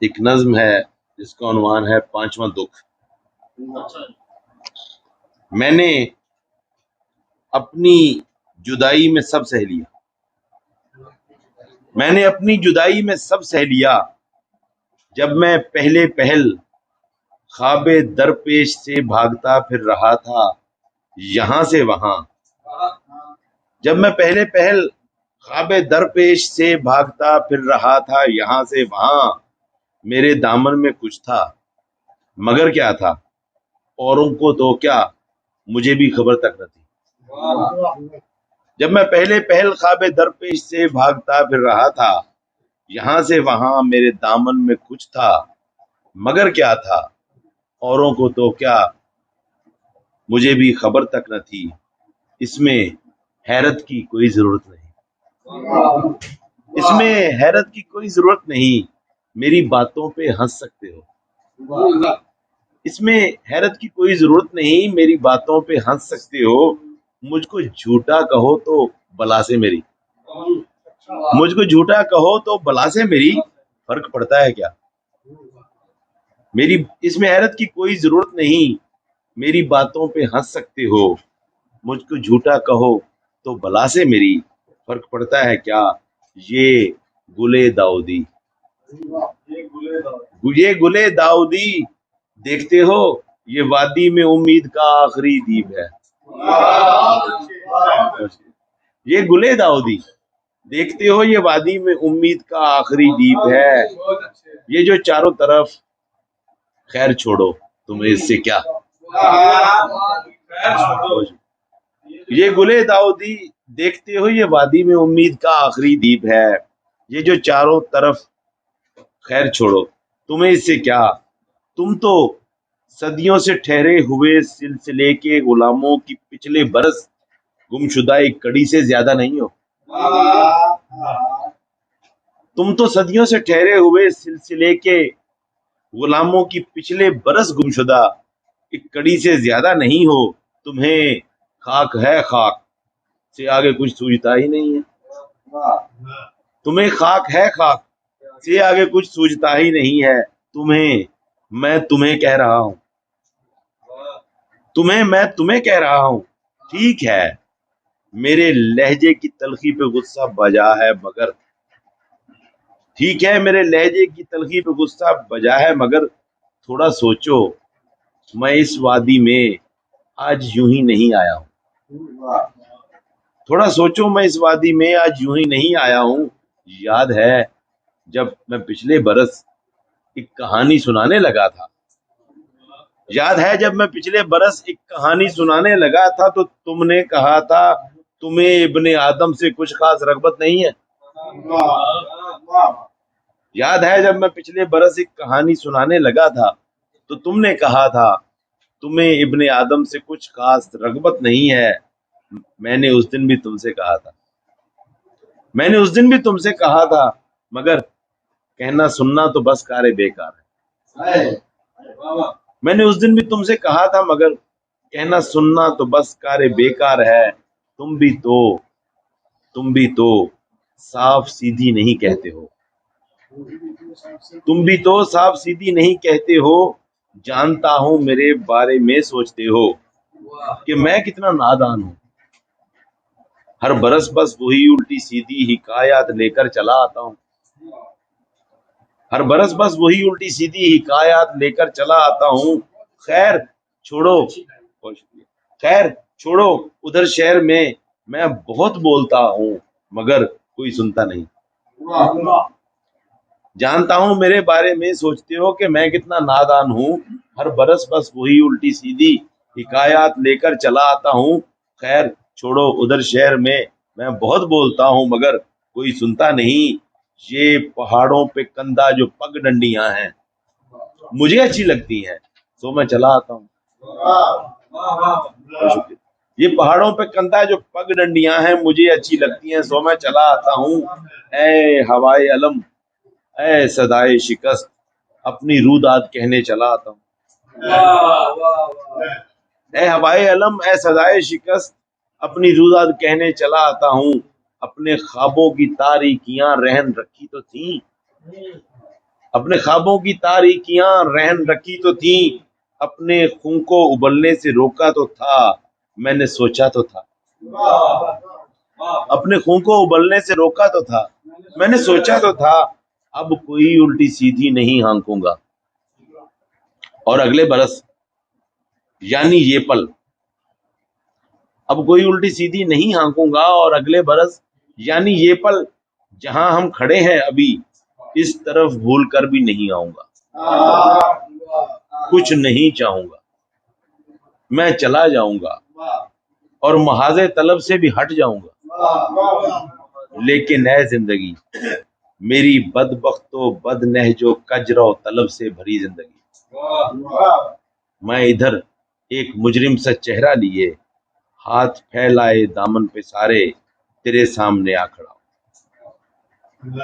ایک نظم ہے جس کا عنوان ہے پانچواں دکھ۔ میں نے اپنی جدائی میں سب سہ لیا، میں نے اپنی جدائی میں سب سہ لیا، جب میں پہلے پہل خواب درپیش سے بھاگتا پھر رہا تھا یہاں سے وہاں۔ جب میں پہلے پہل خواب درپیش سے بھاگتا پھر رہا تھا یہاں سے وہاں، میرے دامن میں کچھ تھا مگر کیا تھا، اوروں کو تو کیا مجھے بھی خبر تک نہ تھی۔ جب میں پہلے پہل خواب درپیش سے بھاگتا پھر رہا تھا یہاں سے وہاں، میرے دامن میں کچھ تھا مگر کیا تھا، اوروں کو تو کیا مجھے بھی خبر تک نہ تھی۔ اس میں حیرت کی کوئی ضرورت نہیں، اس میں حیرت کی کوئی ضرورت نہیں، میری باتوں پہ ہنس سکتے ہو۔ اس میں حیرت کی کوئی ضرورت نہیں، میری باتوں پہ ہنس سکتے ہو۔ مجھ کو جھوٹا کہو تو بلا سے میری، مجھ کو جھوٹا کہو تو بلا سے میری، فرق پڑتا ہے کیا۔ میری اس میں حیرت کی کوئی ضرورت نہیں، میری باتوں پہ ہنس سکتے ہو۔ مجھ کو جھوٹا کہو تو بلا سے میری، فرق پڑتا ہے کیا۔ یہ گلے داؤدی، یہ گلے داؤدی دیکھتے ہو، یہ وادی میں امید کا آخری دیپ ہے۔ یہ گلے داؤدی دیکھتے ہو، یہ وادی میں امید کا آخری دیپ ہے۔ یہ جو چاروں طرف خیر چھوڑو تمہیں اس سے کیا۔ یہ گلے داؤدی دیکھتے ہو، یہ وادی میں امید کا آخری دیپ ہے۔ یہ جو چاروں طرف خیر چھوڑو تمہیں اس سے کیا۔ تم تو صدیوں سے ٹھہرے ہوئے سلسلے کے غلاموں کی پچھلے برس گمشدہ ایک کڑی سے زیادہ نہیں ہو۔ تم تو صدیوں سے ٹھہرے ہوئے سلسلے کے غلاموں کی پچھلے برس گمشدہ ایک کڑی سے زیادہ نہیں ہو۔ تمہیں خاک ہے خاک سے آگے کچھ سوجتا ہی نہیں ہے، تمہیں خاک ہے خاک سے آگے کچھ سوجتا ہی نہیں ہے۔ میں تمہیں کہہ رہا ہوں، میں تمہیں کہہ رہا ہوں، ٹھیک ہے میرے لہجے کی تلخی پہ غصہ بجا ہے مگر، ٹھیک ہے میرے لہجے کی تلخی پہ غصہ بجا ہے مگر، تھوڑا سوچو میں اس وادی میں آج یوں ہی نہیں آیا ہوں، تھوڑا سوچو میں اس وادی میں آج یوں ہی نہیں آیا ہوں۔ یاد ہے جب میں پچھلے برس ایک کہانی سنانے لگا تھا، یاد ہے جب میں پچھلے برس ایک کہانی سنانے لگا تھا تو تم نے کہا تھا تمہیں ابن آدم سے کچھ خاص رغبت نہیں ہے۔ یاد ہے جب میں پچھلے برس ایک کہانی سنانے لگا تھا تو تم نے کہا تھا تمہیں ابن آدم سے کچھ خاص رغبت نہیں ہے۔ میں نے اس دن بھی تم سے کہا تھا، میں نے اس دن بھی تم سے کہا تھا مگر کہنا سننا تو بس کار بیکار ہے۔ میں نے اس دن بھی تم سے کہا تھا مگر کہنا سننا تو بس کار بیکار ہے۔ تم بھی تو صاف سیدھی نہیں کہتے ہو، تم بھی تو صاف سیدھی نہیں کہتے ہو۔ جانتا ہوں میرے بارے میں سوچتے ہو کہ میں کتنا نادان ہوں، ہر برس بس وہی الٹی سیدھی حکایات لے کر چلا آتا ہوں، ہر برس بس وہی الٹی سیدھی حکایات لے کر چلا آتا ہوں۔ خیر چھوڑو ادھر شہر میں بہت بولتا ہوں مگر کوئی سنتا نہیں۔ جانتا ہوں میرے بارے میں سوچتے ہو کہ میں کتنا نادان ہوں، ہر برس بس وہی الٹی سیدھی حکایات لے کر چلا آتا ہوں۔ خیر چھوڑو ادھر شہر میں بہت بولتا ہوں مگر کوئی سنتا نہیں۔ یہ پہاڑوں پہ کندہ جو پگ ڈنڈیاں ہیں مجھے اچھی لگتی ہیں سو میں چلا آتا ہوں۔ یہ پہاڑوں پہ کندہ جو پگ ڈنڈیاں ہیں مجھے اچھی لگتی ہیں سو میں چلا آتا ہوں۔ اے ہوائے علم اے صدائے شکست اپنی روداد کہنے چلا آتا ہوں۔ اے ہوائے علم اے صدائے شکست اپنی روداد کہنے چلا آتا ہوں۔ اپنے خوابوں کی تاریکیاں رہن رکھی تو تھیں، اپنے خوابوں کی تاریکیاں رہن رکھی تو تھیں، اپنے خون کو ابلنے سے روکا تو تھا، میں نے سوچا تو تھا، اپنے خون کو ابلنے سے روکا تو تھا، میں نے سوچا تو تھا، اب کوئی الٹی سیدھی نہیں ہانکوں گا، اور اگلے برس یعنی یہ پل، اب کوئی الٹی سیدھی نہیں ہانکوں گا، اور اگلے برس یعنی یہ پل، جہاں ہم کھڑے ہیں ابھی اس طرف بھول کر بھی نہیں آؤں گا، کچھ نہیں چاہوں گا، میں چلا جاؤں گا اور محاذ طلب سے بھی ہٹ جاؤں گا، لیکن اے زندگی میری بدبخت و بد نہج و کجر و طلب سے بھری زندگی، میں ادھر ایک مجرم سا چہرہ لیے ہاتھ پھیلائے دامن پہ سارے تیرے سامنے آ کھڑا ہوں۔